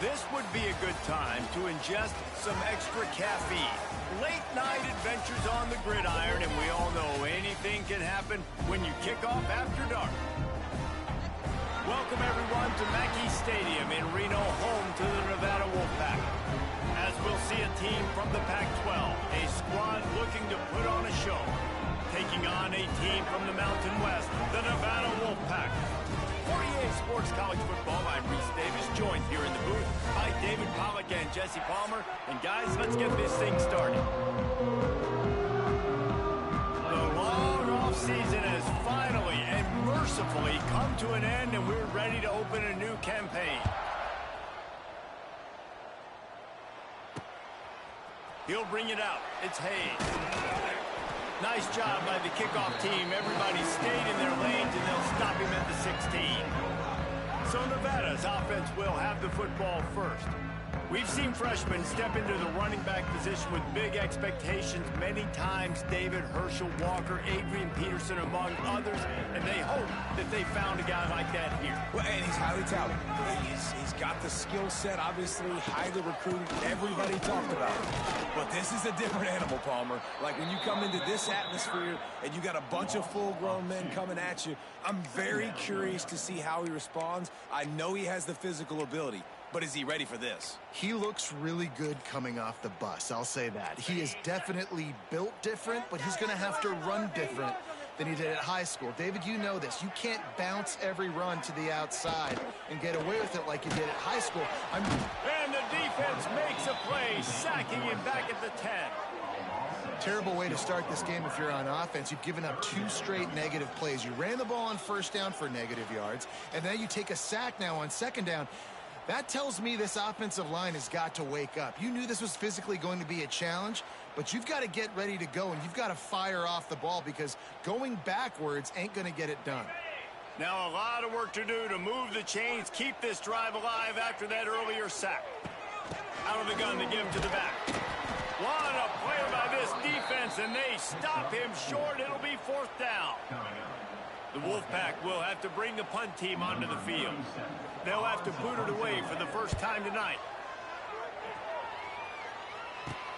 This would be a good time to ingest some extra caffeine. Late night adventures on the gridiron, and we all know anything can happen when you kick off after dark. Welcome everyone to Mackey Stadium in Reno, home to the Nevada Wolfpack. As we'll see a team from the Pac-12, a squad looking to put on a show. Taking on a team from the Mountain West, the Nevada Wolfpack. 48 Sports College Football, I'm Reese Davis, joined here in the booth by David Pollack and Jesse Palmer. And guys, let's get this thing started. The long off-season has finally and mercifully come to an end, and we're ready to open a new campaign. He'll bring it out. It's Hayes. Nice job by the kickoff team. Everybody stayed in their lanes, and they'll stop him at the 16. So Nevada's offense will have the football first. We've seen freshmen step into the running back position with big expectations many times. David, Herschel Walker, Adrian Peterson, among others, and they hope that they found a guy like that here. Well, and he's highly touted. He's got the skill set, obviously, highly recruited. Everybody talked about it. But this is a different animal, Palmer. Like when you come into this atmosphere and you got a bunch of full-grown men coming at you, I'm very curious to see how he responds. I know he has the physical ability. But is he ready for this? He looks really good coming off the bus, I'll say that. He is definitely built different, but he's going to have to run different than he did at high school. David, you know this. You can't bounce every run to the outside and get away with it like you did at high school. And the defense makes a play, sacking him back at the 10. Terrible way to start this game if you're on offense. You've given up 2 straight negative plays. You ran the ball on first down for negative yards, and then you take a sack now on second down. That tells me this offensive line has got to wake up. You knew this was physically going to be a challenge, but you've got to get ready to go, and you've got to fire off the ball because going backwards ain't going to get it done. Now a lot of work to do to move the chains, keep this drive alive after that earlier sack. Out of the gun to give him to the back. What a play by this defense, and they stop him short. It'll be 4th down. The Wolfpack will have to bring the punt team onto the field. They'll have to boot it away for the first time tonight.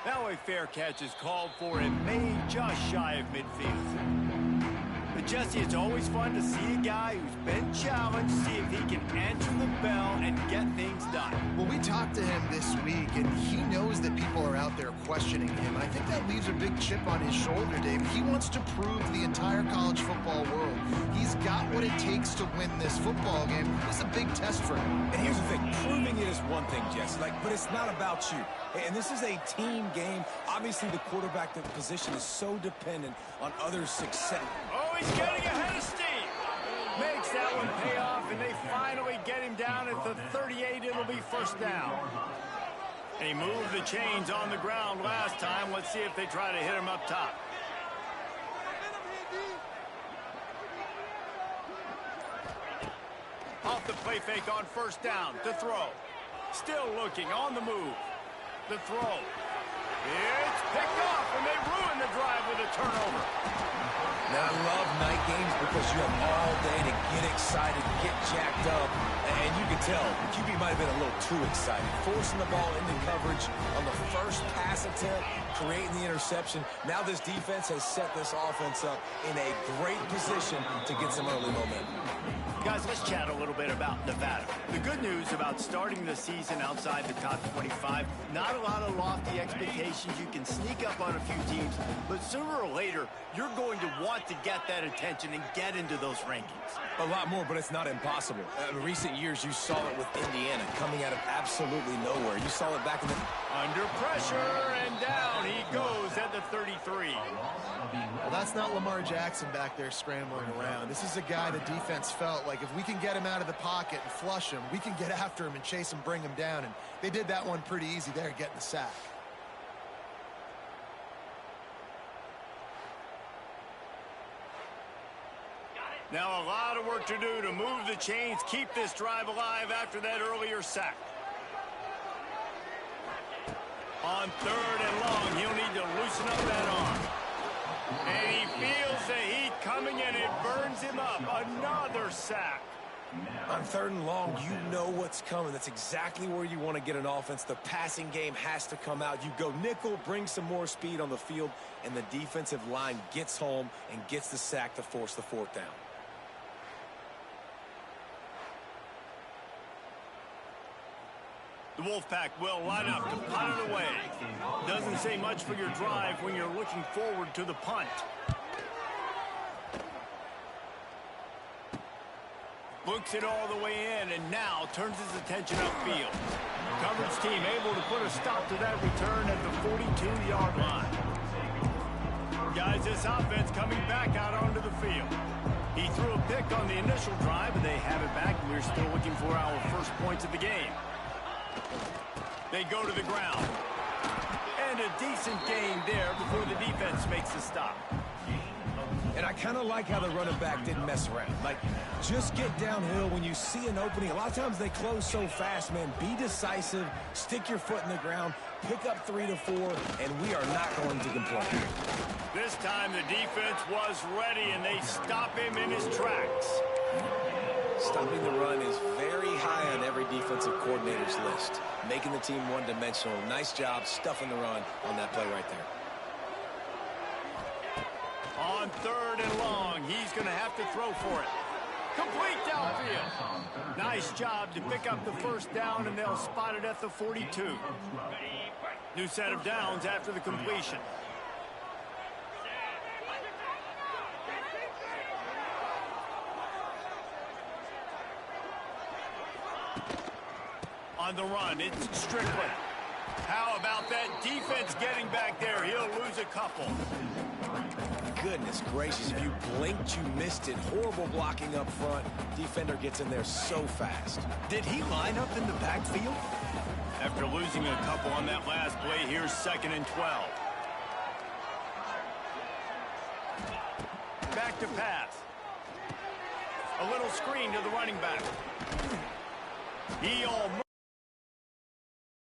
Now a fair catch is called for and made just shy of midfield. But Jesse, it's always fun to see a guy who's been challenged, see if he can answer the bell and get things done. Well, we talked to him this week, and he knows that people are out there questioning him. I think that leaves a big chip on his shoulder, David. He wants to prove to the entire college football world he's got what it takes to win this football game. This is a big test for him. And here's the thing. Proving it is one thing, Jesse. But it's not about you. And this is a team game. Obviously, the quarterback position is so dependent on others' success. Oh, he's getting ahead of steam. Makes that one pay off, and they finally get him down at the 38. It'll be 1st down. And he moved the chains on the ground last time. Let's see if they try to hit him up top. Off the play fake on 1st down to throw. Still looking on the move. The throw. It's picked off, and they ruin the drive with a turnover. Now, I love night games because you have all day to get excited, get jacked up, and you can tell the QB might have been a little too excited. Forcing the ball into coverage on the first pass attempt, creating the interception. Now this defense has set this offense up in a great position to get some early momentum. Guys, let's chat a little bit about Nevada. The good news about starting the season outside the top 25, not a lot of lofty expectations. You can sneak up on a few teams, but sooner or later, you're going to want to get that attention and get into those rankings. A lot more, but it's not impossible. In recent years, you saw it with Indiana coming out of absolutely nowhere. You saw it back in the... Under pressure, and down he goes at the 33. Well, that's not Lamar Jackson back there scrambling around. This is a guy the defense felt like if we can get him out of the pocket and flush him, we can get after him and chase him, bring him down. And they did that one pretty easy there, getting the sack. Now a lot of work to do to move the chains, keep this drive alive after that earlier sack. On 3rd and long, he'll need to loosen up that arm. And he feels the heat coming, and it burns him up. Another sack. On 3rd and long, you know what's coming. That's exactly where you want to get an offense. The passing game has to come out. You go nickel, bring some more speed on the field, and the defensive line gets home and gets the sack to force the 4th down. The Wolfpack will line up to punt it away. Doesn't say much for your drive when you're looking forward to the punt. Looks it all the way in and now turns his attention upfield. Coverage team able to put a stop to that return at the 42-yard line. Guys, this offense coming back out onto the field. He threw a pick on the initial drive, and they have it back, and we're still looking for our first points of the game. They go to the ground. And a decent gain there before the defense makes the stop. And I kind of like how the running back didn't mess around. Like, just get downhill when you see an opening. A lot of times they close so fast, man. Be decisive, stick your foot in the ground, pick up 3 to 4, and we are not going to complain. This time the defense was ready, and they stop him in his tracks. Stopping the run is very high on every defensive coordinator's list. Making the team one-dimensional. Nice job stuffing the run on that play right there. On 3rd and long, he's going to have to throw for it. Complete downfield. Nice job to pick up the 1st down, and they'll spot it at the 42. New set of downs after the completion. On the run, it's Strickland. How about that defense getting back there? He'll lose a couple. Goodness gracious, if you blinked, you missed it. Horrible blocking up front. Defender gets in there so fast. Did he line up in the backfield? After losing a couple on that last play, here's 2nd and 12. Back to pass. A little screen to the running back. He almost